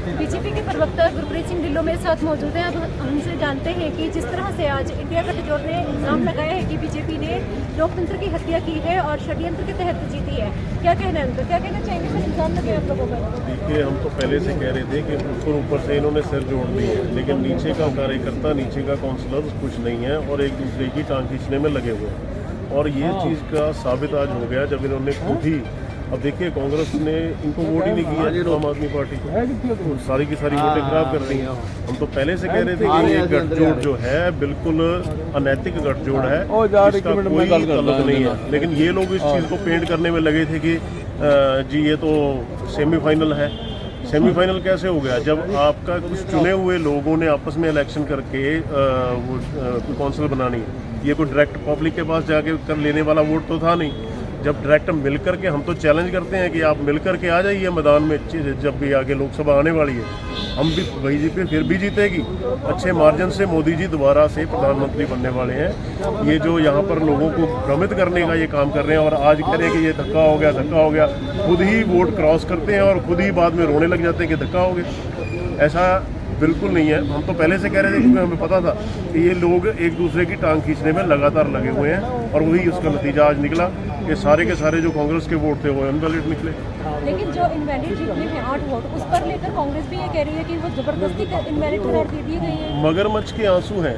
BJP के प्रवक्ता गुरप्रीत सिंह ढिल्लों मेरे साथ मौजूद हैं। अब हमसे जानते हैं कि जिस तरह से आज इंडिया गठजोड़ ने इल्जाम लगाया है कि बीजेपी ने लोकतंत्र की हत्या की है और षड्यंत्र के तहत जीती है, क्या कहना है उनका? क्या कहना चाहेंगे सर, इल्जाम लगे आप लोगों पर? देखिए, हम तो पहले से कह रहे थे कि ऊपर से इन्होंने सिर जोड़ दी है, लेकिन नीचे का कार्यकर्ता, नीचे का काउंसलर कुछ नहीं है और एक दूसरे की टांग खींचने में लगे हुए हैं। और ये चीज़ का साबित आज हो गया जब इन्होंने खुद ही, अब देखिए कांग्रेस ने इनको वोट ही नहीं किया, आम आदमी पार्टी को सारी की सारी वोटें खराब कर दी हैं। हम तो पहले से कह रहे थे कि ये गठजोड़ जो है बिल्कुल अनैतिक गठजोड़ है, इसका कोई ताल्लुक नहीं है। लेकिन ये लोग इस चीज़ को पेंट करने में लगे थे कि जी ये तो सेमीफाइनल है। सेमीफाइनल कैसे हो गया जब आपका कुछ चुने हुए लोगों ने आपस में इलेक्शन करके वो कौंसिल बनानी है। ये कोई डायरेक्ट पब्लिक के पास जाके कर लेने वाला वोट तो था नहीं। जब डायरेक्ट मिल करके, हम तो चैलेंज करते हैं कि आप मिल करके आ जाइए मैदान में, जब भी आगे लोकसभा आने वाली है हम भी बीजेपी फिर भी जीतेगी अच्छे मार्जिन से। मोदी जी दोबारा से प्रधानमंत्री बनने वाले हैं। ये जो यहाँ पर लोगों को भ्रमित करने का ये काम कर रहे हैं और आज करें कि ये धक्का हो गया, खुद ही वोट क्रॉस करते हैं और खुद ही बाद में रोने लग जाते हैं कि धक्का हो गया। ऐसा बिल्कुल नहीं है। हम तो पहले से कह रहे थे क्योंकि हमें पता था कि ये लोग एक दूसरे की टांग खींचने में लगातार लगे हुए हैं और वही उसका नतीजा आज निकला कि सारे के सारे जो कांग्रेस के वोट थे वो इनवैलिड निकले। लेकिन जो इनवैलिड जितने हैं 8 वोट, उस पर लेकर कांग्रेस भी ये कह रही है कि वो जबरदस्ती इनवैलिड करार दे दिए गए हैं। मगरमच्छ के आंसू हैं।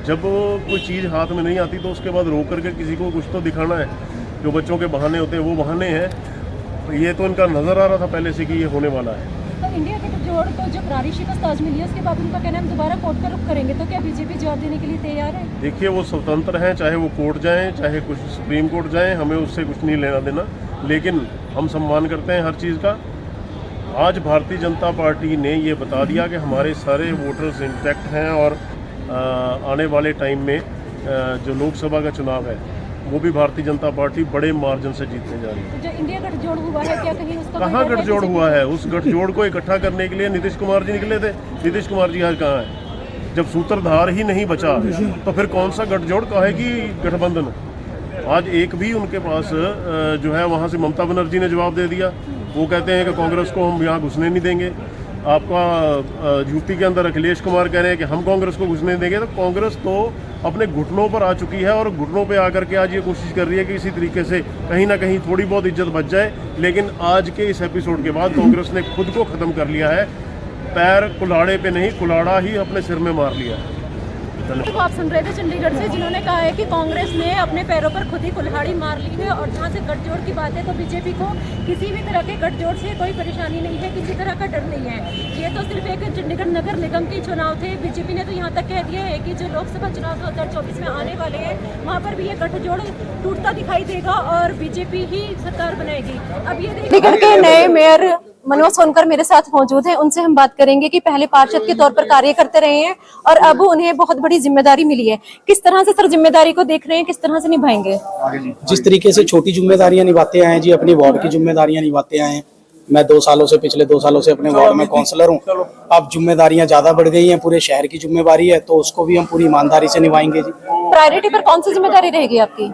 जब कोई चीज़ हाथ में नहीं आती तो उसके बाद रोक करके किसी को कुछ तो दिखाना है। जो बच्चों के बहाने होते हैं वो बहाने हैं। ये तो इनका नज़र आ रहा था पहले से कि ये होने वाला है। तो इंडिया गठजोड़ को जो करारी शिकस्त आज मिली है उसके बाद उनका कहना है हम दोबारा कोर्ट का रुख करेंगे, तो क्या बीजेपी जवाब देने के लिए तैयार है? देखिए, वो स्वतंत्र हैं, चाहे वो कोर्ट जाएं, चाहे कुछ सुप्रीम कोर्ट जाएं, हमें उससे कुछ नहीं लेना देना। लेकिन हम सम्मान करते हैं हर चीज़ का। आज भारतीय जनता पार्टी ने ये बता दिया कि हमारे सारे वोटर्स इंटैक्ट हैं और आने वाले टाइम में जो लोकसभा का चुनाव है वो भी भारतीय जनता पार्टी बड़े मार्जिन से जीतने जा रही है। तो जो इंडिया गठजोड़ हुआ है, क्या कहीं उसका कहाँ गठजोड़ हुआ है? उस गठजोड़ को इकट्ठा करने के लिए नीतीश कुमार जी निकले थे। नीतीश कुमार जी आज कहाँ है? जब सूत्रधार ही नहीं बचा तो फिर कौन सा गठजोड़ कहेगी गठबंधन? आज एक भी उनके पास जो है वहाँ से ममता बनर्जी ने जवाब दे दिया। वो कहते हैं कि कांग्रेस को हम यहाँ घुसने नहीं देंगे। आपका यूपी के अंदर अखिलेश कुमार कह रहे हैं कि हम कांग्रेस को घुसने देंगे। तो कांग्रेस तो अपने घुटनों पर आ चुकी है और घुटनों पे आकर के आज ये कोशिश कर रही है कि इसी तरीके से कहीं ना कहीं थोड़ी बहुत इज्जत बच जाए। लेकिन आज के इस एपिसोड के बाद कांग्रेस ने खुद को ख़त्म कर लिया है। पैर कुल्हाड़े पे नहीं, कुल्हाड़ा ही अपने सिर में मार लिया है। तो आप सुन रहे थे चंडीगढ़ से, जिन्होंने कहा है कि कांग्रेस ने अपने पैरों पर खुद ही कुल्हाड़ी मार ली है। और जहाँ से गठजोड़ की बात है तो बीजेपी को किसी भी तरह के गठजोड़ से कोई परेशानी नहीं है, किसी तरह का डर नहीं है। ये तो सिर्फ एक चंडीगढ़ नगर निगम के चुनाव थे। बीजेपी ने तो यहाँ तक कह दिया है कि जो लोकसभा चुनाव 2024 में आने वाले हैं वहाँ पर भी ये गठजोड़ टूटता दिखाई देगा और बीजेपी ही सरकार बनाएगी। अब ये चंडीगढ़ के नए मेयर मनोज सोनकर मेरे साथ मौजूद हैं। उनसे हम बात करेंगे कि पहले पार्षद के तौर पर कार्य करते रहे हैं और अब उन्हें बहुत बड़ी जिम्मेदारी मिली है। किस तरह से सर जिम्मेदारी को देख रहे हैं, किस तरह से निभाएंगे? जिस तरीके से छोटी जिम्मेदारियां निभाते आए जी, अपनी वार्ड की जिम्मेदारियां निभाते आए। मैं पिछले 2 सालों से अपने वार्ड में काउंसलर हूं। अब जिम्मेदारियां ज्यादा बढ़ गई हैं, पूरे शहर की जिम्मेदारी है, तो उसको भी हम पूरी ईमानदारी से निभाएंगे जी। प्रायोरिटी पर कौन सी जिम्मेदारी रहेगी आपकी?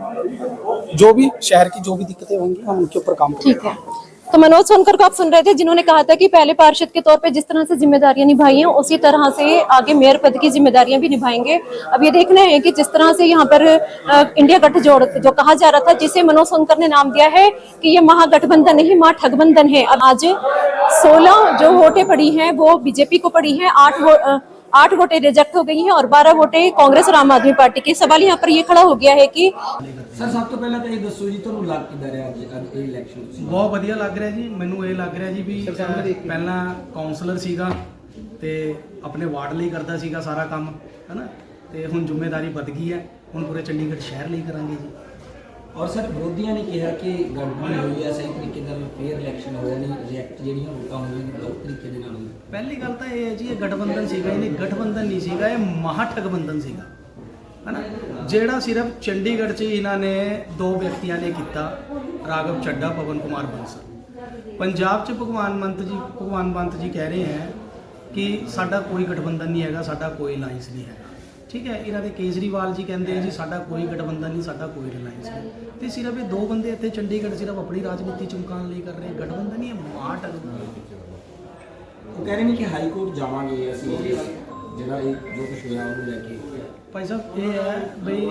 जो भी शहर की जो भी दिक्कतें होंगी हम उनके ऊपर काम करेंगे। ठीक है। तो मनोज सोनकर को आप सुन रहे थे, जिन्होंने कहा था कि पहले पार्षद के तौर पे जिस तरह से जिम्मेदारियां निभाई हैं उसी तरह से आगे मेयर पद की जिम्मेदारियां भी निभाएंगे। अब ये देखना है कि जिस तरह से यहाँ पर इंडिया गठजोड़ जो कहा जा रहा था, जिसे मनोज सोनकर ने नाम दिया है कि ये महागठबंधन नहीं महाठगबंधन है। अब आज 16 जो वोटें पड़ी हैं वो बीजेपी को पड़ी हैं, 8 वोटें रिजेक्ट हो गई हैं और 12 वोटें कांग्रेस और आम आदमी पार्टी की। सवाल यहाँ पर ये खड़ा हो गया है कि सर सब तो पहले तो ये दसो जी ਤੁਹਾਨੂੰ ਲੱਗ ਕਿੱਦਾਂ ਰਿਹਾ ਅੱਜ ਇਹ ਇਲੈਕਸ਼ਨ? ਬਹੁਤ ਵਧੀਆ ਲੱਗ ਰਿਹਾ ਜੀ। ਮੈਨੂੰ ਇਹ ਲੱਗ ਰਿਹਾ ਜੀ ਵੀ ਪਹਿਲਾਂ ਕਾਉਂਸਲਰ ਸੀਗਾ ਤੇ ਆਪਣੇ ਵਾਰਡ ਲਈ ਕਰਦਾ ਸੀਗਾ ਸਾਰਾ ਕੰਮ, ਹੈਨਾ, ਤੇ ਹੁਣ ਜ਼ਿੰਮੇਵਾਰੀ ਵੱਧ ਗਈ ਹੈ। ਹੁਣ ਪੂਰੇ ਚੰਡੀਗੜ੍ਹ ਸ਼ਹਿਰ ਲਈ ਕਰਾਂਗੇ ਜੀ। ਔਰ ਸਰ ਵਿਰੋਧੀਆਂ ਨੇ ਕਿਹਾ ਕਿ ਗੜਬੜੀ ਹੋਈ ਹੈ, ਸਹੀ ਤਰੀਕੇ ਨਾਲ ਫੇਅਰ ਇਲੈਕਸ਼ਨ ਹੋਇਆ ਨਹੀਂ, ਰਿਜੈਕਟ ਜਿਹੜੀਆਂ ਵੋਟਾਂ ਹੋਈਆਂ ਨੇ ਗਲਤ ਤਰੀਕੇ ਦੇ ਨਾਲ ਹੋਈਆਂ। ਪਹਿਲੀ ਗੱਲ ਤਾਂ ਇਹ ਹੈ ਜੀ, ਇਹ ਗਠਬੰਧਨ ਸੀਗਾ, ਇਹ ਗਠਬੰਧਨ ਨਹੀਂ ਸੀਗਾ, ਇਹ ਮਹਾਠਗਬੰਧਨ ਸੀਗਾ, ਹੈਨਾ। ਜਿਹੜਾ ਸਿਰਫ ਚੰਡੀਗੜ੍ਹ 'ਚ ਇਹਨਾਂ ਨੇ 2 ਵਿਅਕਤੀਆਂ ਨੇ ਕੀਤਾ, ਰਾਘਵ ਚੱਡਾ, ਪਵਨ ਕੁਮਾਰ ਬੰਸਲ। ਪੰਜਾਬ 'ਚ ਭਗਵਾਨ ਮੰਤ ਜੀ ਕਹਿ ਰਹੇ ਹੈ ਕਿ ਸਾਡਾ ਕੋਈ ਗਠਬੰਧਨ ਨਹੀਂ ਹੈਗਾ, ਸਾਡਾ ਕੋਈ ਅਲਾਈਅੰਸ ਨਹੀਂ ਹੈਗਾ। ठीक है, इन्हों के केजरीवाल जी कहते हैं जी साडा कोई गठबंधन नहीं, साडा कोई रिलायंस नहीं। तो सिर्फ ये 2 बंदे इतने चंडीगढ़ सिर्फ अपनी राजनीति चमकाने लिए कर रहे हैं। गठबंधन ही है, माठ। ਕਹਿ ਰਹੇ ਨੇ ਕਿ ਹਾਈ ਕੋਰਟ ਜਾਵਾਂਗੇ ਅਸੀਂ, ਜਿਹੜਾ ਇਹ ਜੋ ਕੁਝ ਹੋਇਆ ਉਹਨੂੰ ਲੈ ਕੇ। ਭਾਈ ਸਾਹਿਬ ਇਹ ਹੈ ਬਈ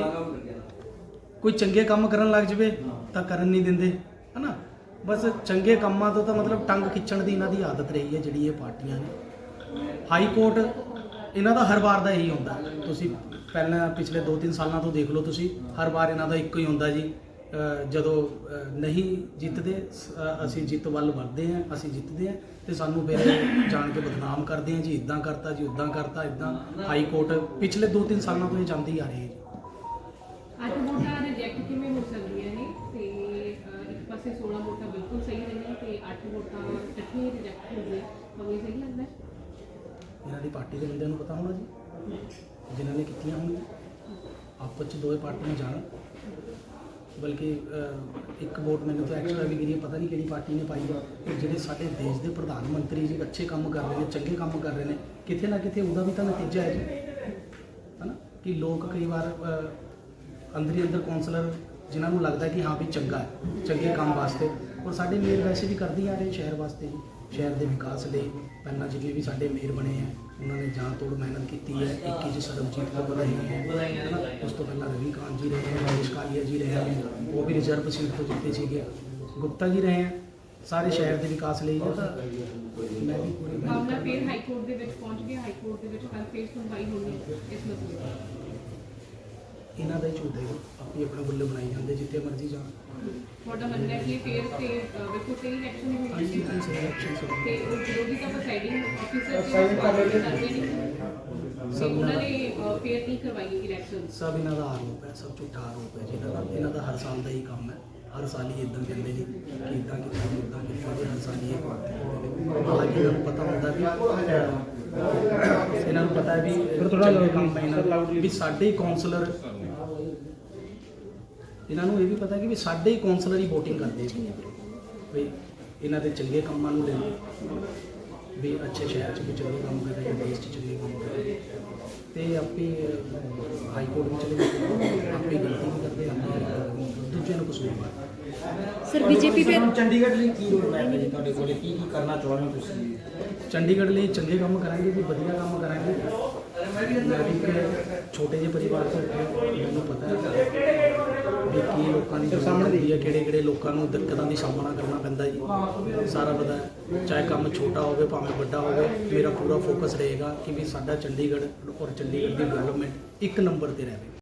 ਕੋਈ ਚੰਗੇ ਕੰਮ ਕਰਨ ਲੱਗ ਜਵੇ ਤਾਂ ਕਰਨ ਨਹੀਂ ਦਿੰਦੇ, ਹਨਾ। ਬਸ ਚੰਗੇ ਕੰਮਾਂ ਤੋਂ ਤਾਂ ਮਤਲਬ ਟੰਗ ਖਿੱਚਣ ਦੀ ਇਹਨਾਂ ਦੀ ਆਦਤ ਰਹੀ ਹੈ ਜਿਹੜੀ ਇਹ ਪਾਰਟੀਆਂ ਨੇ। ਹਾਈ ਕੋਰਟ ਇਹਨਾਂ ਦਾ ਹਰ ਵਾਰ ਦਾ ਇਹੀ ਹੁੰਦਾ, ਤੁਸੀਂ ਪਹਿਲਾਂ ਪਿਛਲੇ 2-3 ਸਾਲਾਂ ਤੋਂ ਦੇਖ ਲਓ ਤੁਸੀਂ, ਹਰ ਵਾਰ ਇਹਨਾਂ ਦਾ ਇੱਕੋ ਹੀ ਹੁੰਦਾ ਜੀ, ਜਦੋਂ ਨਹੀਂ ਜਿੱਤਦੇ ਅਸੀਂ ਜਿੱਤ ਵੱਲ ਵੱਧਦੇ ਹਾਂ, ਅਸੀਂ ਜਿੱਤਦੇ ਹਾਂ ਤੇ ਸਾਨੂੰ ਫਿਰ ਜਾਣ ਕੇ ਬਦਨਾਮ ਕਰਦੇ ਹਾਂ ਜੀ, ਇਦਾਂ ਕਰਤਾ ਜੀ, ਉੱਦਾਂ ਕਰਤਾ, ਇਦਾਂ। ਹਾਈ ਕੋਰਟ ਪਿਛਲੇ 2-3 ਸਾਲਾਂ ਤੋਂ ਇਹ ਜਾਂਦੀ ਆ ਰਹੀ ਹੈ ਜੀ। ਅੱਜ ਵੋਟਾਂ ਰਿਜੈਕਟ ਕਿਵੇਂ ਹੋ ਸਕਦੀਆਂ ਨੇ ਤੇ ਇੱਕ ਪਾਸੇ 16 ਵੋਟਾਂ ਬਿਲਕੁਲ ਸਹੀ ਰਹੀਆਂ ਤੇ 8 ਵੋਟਾਂ ਇਕੱਠੀਆਂ ਰਿਜੈਕਟ ਹੋ ਗਈਆਂ, ਤੁਹਾਨੂੰ ਇਹ ਸਹੀ ਲੱਗਦਾ ਹੈ? ਇਹਨਾਂ ਦੀ ਪਾਰਟੀ ਦੇ ਬੰਦਿਆਂ ਨੂੰ ਪਤਾ ਹੋਣਾ ਜੀ, ਜਿਨ੍ਹਾਂ ਨੇ ਕੀਤੀਆਂ ਹੋਣਗੀਆਂ। ਆਪਸ 'ਚ ਦੋਵੇਂ ਪਾਰਟੀਆਂ ਜਾਣ, ਬਲਕਿ ਇੱਕ ਵੋਟ ਮੈਨੂੰ ਤਾਂ ਐਕਸਟਰਾ ਵੀ ਗਿਰੀ, ਪਤਾ ਨਹੀਂ ਕਿਹੜੀ ਪਾਰਟੀ ਨੇ ਪਾਈ ਹੈ। ਜਿਹੜੇ ਸਾਡੇ ਦੇਸ਼ ਦੇ ਪ੍ਰਧਾਨ ਮੰਤਰੀ ਜੀ ਅੱਛੇ ਕੰਮ ਕਰ ਰਹੇ ਨੇ, ਚੰਗੇ ਕੰਮ ਕਰ ਰਹੇ ਨੇ, ਕਿਤੇ ਨਾ ਕਿਤੇ ਉਹਦਾ ਵੀ ਤਾਂ ਨਤੀਜਾ ਹੈ ਜੀ, ਹੈ ਨਾ। ਕਿ ਲੋਕ ਕਈ ਵਾਰ ਅੰਦਰ ਹੀ ਅੰਦਰ ਕੌਂਸਲਰ ਜਿਨ੍ਹਾਂ ਨੂੰ ਲੱਗਦਾ ਕਿ ਹਾਂ ਵੀ ਚੰਗਾ ਹੈ, ਚੰਗੇ ਕੰਮ ਵਾਸਤੇ, ਔਰ ਸਾਡੇ ਮੇਅਰ ਵੈਸੇ ਵੀ ਕਰਦੀ ਆ ਰਹੇ ਸ਼ਹਿਰ ਵਾਸਤੇ ਜੀ, ਸ਼ਹਿਰ ਦੇ ਵਿਕਾਸ ਲਈ। ਪਹਿਲਾਂ ਜਿਵੇਂ ਵੀ ਸਾਡੇ ਮੇਅਰ ਬਣੇ ਆ ਉਹਨਾਂ ਨੇ ਜਾਨ ਤੋੜ ਮਿਹਨਤ ਕੀਤੀ ਹੈ। 21 'ਚ ਸਰਬਜੀਤ ਕੌਰ ਰਹੇ ਹੈ ਨਾ, ਉਸ ਤੋਂ ਪਹਿਲਾਂ ਰਵੀ ਕਾਂਤ ਜੀ ਰਹੇ ਹੈ, ਰਾਜੇਸ਼ ਕਾਲੀਆ ਜੀ ਰਹੇ ਹੈ, ਉਹ ਵੀ ਰਿਜ਼ਰਵ ਸੀਟ ਤੋਂ ਜਿੱਤੇ ਸੀਗੇ, ਗੁਪਤਾ ਜੀ ਰਹੇ ਹੈ। ਸਾਰੇ ਸ਼ਹਿਰ ਦੇ ਵਿਕਾਸ ਲਈ ਹੈ ਤਾਂ ਮੈਂ ਵੀ ਪੂਰੀ ਮਾਮਲਾ ਫਿਰ ਹਾਈ ਕੋਰਟ ਦੇ ਵਿੱਚ ਪਹੁੰਚ ਗਿਆ, ਹਾਈ ਕੋਰਟ ਦੇ ਵਿੱਚ ਕੱਲ੍ਹ ਫਿਰ ਸੁਣਵਾਈ ਹੋਣੀ ਹੈ ਇਸ ਮਸਲੇ ਇਹਨਾਂ ਦਾ ਹੀ ਝੂਠ ਹੈ, ਆਪਣੀ ਆਪਣਾ ਬੁੱਲੇ ਬਣਾਈ ਜਾਂਦੇ ਜਿੱਥੇ ਮਰਜ਼ੀ ਜਾਣ। ਤੁਹਾਡਾ ਮੰਨਣਾ ਹੈ ਕਿ ਇਹ ਫਿਰ ਤੇ ਬਿਲਕੁਲ ਸਹੀ ਇਲੈਕਸ਼ਨ ਹੋਣੀ ਹਾਂਜੀ ਚਾਹੀਦੀ ਹੈ ਇਲੈਕਸ਼ਨ ਤੇ ਉਹ ਵਿਰੋਧੀ ਤਾਂ ਪ੍ਰੈਜ਼ਾਈਡਿੰਗ ਆਫੀਸਰ ਸਭ ਉਹਨਾਂ ਨੇ ਫਿਰ ਨਹੀਂ ਕਰਵਾਈ ਇਲੈਕਸ਼ਨ। ਸਭ ਇਹਨਾਂ ਦਾ ਆਰੋਪ ਹੈ, ਸਭ ਝੂਠਾ ਆਰੋਪ ਹੈ ਜੀ ਇਹਨਾਂ ਦਾ ਹਰ ਸਾਲ ਦਾ ਹੀ ਕੰਮ ਹੈ। ਹਰ ਸਾਲ ਹੀ ਇਦਾਂ ਕਹਿੰਦੇ ਨੇ ਕਿ ਇਦਾਂ ਕੀਤਾ ਜੀ, ਉੱਦਾਂ ਕੀਤਾ ਜੀ, ਹਰ ਸਾਲ ਹੀ ਇਹ ਕਰਦੇ ਨੇ। ਹਾਲਾਂਕਿ ਇਹਨਾਂ ਨੂੰ ਪਤਾ ਹੁੰਦਾ ਵੀ ਇਹਨਾਂ ਨੂੰ ਪਤਾ ਹੈ ਵੀ ਚੰਗੇ ਕੰਮ ਹੈ ਇਹਨਾਂ ਦੇ, ਵੀ ਸਾਡੇ ਹੀ ਕੌਂਸਲਰ, ਇਹਨਾਂ ਨੂੰ ਇਹ ਵੀ ਪਤਾ ਕਿ ਵੀ ਸਾਡੇ ਹੀ ਕੌਂਸਲਰ ਹੀ ਵੋਟਿੰਗ ਕਰਦੇ ਨੇ ਵੀ ਇਹਨਾਂ ਦੇ ਚੰਗੇ ਕੰਮਾਂ ਨੂੰ ਲੈ ਵੀ ਅੱਛੇ ਸ਼ਹਿਰ 'ਚ ਵੀ ਚੰਗੇ ਕੰਮ ਕਰ ਰਹੇ, ਦੇਸ਼ 'ਚ ਚੰਗੇ ਕੰਮ ਕਰ ਰਹੇ, ਤੇ ਆਪੇ ਹਾਈ ਕੋਰਟ ਵਿੱਚ ਚਲੇ ਜਾਂਦੇ, ਆਪੇ ਗਲਤੀ ਵੀ ਕਰਦੇ, ਆਪੇ ਦੂਜਿਆਂ ਨੂੰ ਕਸੂਰਵਾਰ। ਸਰ ਬੀਜੇਪੀ पे ਚੰਡੀਗੜ੍ਹ ਲਈ ਕੀ ਰੋਡ ਮੈਪ ਹੈ ਜੀ ਤੁਹਾਡੇ ਕੋਲ, ਕੀ ਕਰਨਾ ਚਾਹੁੰਦੇ ਹੋ ਤੁਸੀਂ? ਚੰਡੀਗੜ੍ਹ ਲਈ ਚੰਗੇ ਕੰਮ ਕਰਾਂਗੇ ਵੀ ਵਧੀਆ ਕੰਮ ਕਰਾਂਗੇ। ਮੈਂ ਵੀ ਇੱਕ ਛੋਟੇ ਜਿਹੇ ਪਰਿਵਾਰ ਤੋਂ ਉੱਠਿਆ, ਮੈਨੂੰ ਪਤਾ ਹੈ ਵੀ ਕੀ ਲੋਕਾਂ ਦੀ ਜ਼ਰੂਰਤ ਹੁੰਦੀ ਹੈ, ਕਿਹੜੇ ਲੋਕਾਂ ਨੂੰ ਦਿੱਕਤਾਂ ਦੀ ਸਾਹਮਣਾ ਕਰਨਾ ਪੈਂਦਾ ਜੀ, ਸਾਰਾ ਪਤਾ ਹੈ। ਚਾਹੇ ਕੰਮ ਛੋਟਾ ਹੋਵੇ ਭਾਵੇਂ ਵੱਡਾ ਹੋਵੇ, ਮੇਰਾ ਪੂਰਾ ਫੋਕਸ ਰਹੇਗਾ ਕਿ ਵੀ ਸਾਡਾ ਚੰਡੀਗੜ੍ਹ ਔਰ ਚੰਡੀਗੜ੍ਹ ਦੀ ਡਿਵੈਲਪਮੈਂਟ 1 ਨੰਬਰ ਤੇ ਰਹੇ।